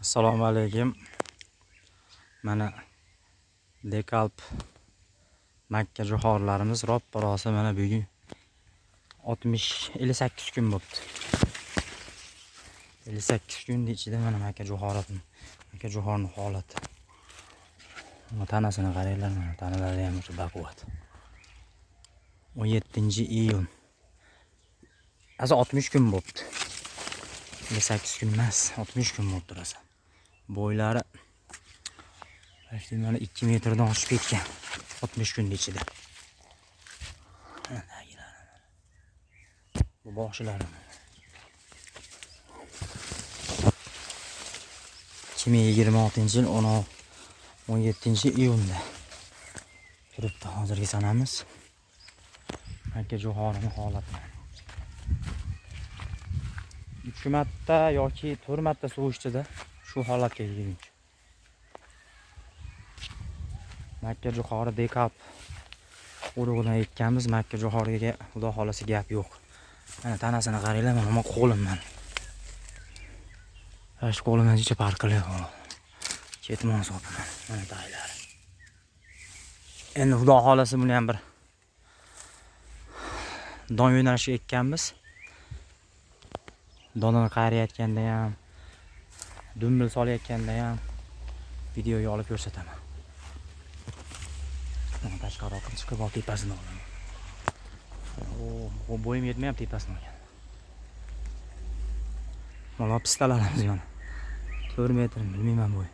Assalomu alaykum. Mana dekalb Makka jo'xorilarimiz roppa-rosa mana bugun 58 kun bo'libdi. 58 kun ichida mana Makka jo'xorining holati. Mana tanasini qaranglar, mana tanalari ham o'sha baquvvat. 17-iyun. Aslida 60 kun bo'libdi. 58 kun emas, 60 kun bo'libdi rosa. Bo'ylari mana 2 metrdan oshib ketgan 60 kun ichida. Bu boshlari. 2026-yil 17-iyunda turibdi hozirgi sanamiz. Makka jo'xorining holati. 3 marta yoki 4 marta suv ichdida shu holatga kelguncha. Makka jo'xori dekalb urug'idan ekkanmiz. Makka jo'xoriga xudo xolasi gap yo'q. Mana tanasini qaranglar, mana qo'lim mana. Shu qo'limdan ichiga parqilyapti. Ketmon hisobiman. Mana taylari. Endi xudo xolasi buni ham bir don yo'nalishiga ekkanmiz. Donini qayrayotganda ham, dumbil solayotganda ham videoga olib ko'rsataman. Mana tashqariga chiqib tepasini olaman. O bo'yim yetmayapti tepasini olgan. Mana pistalarimiz yana 4 metr bilmayman bo'y.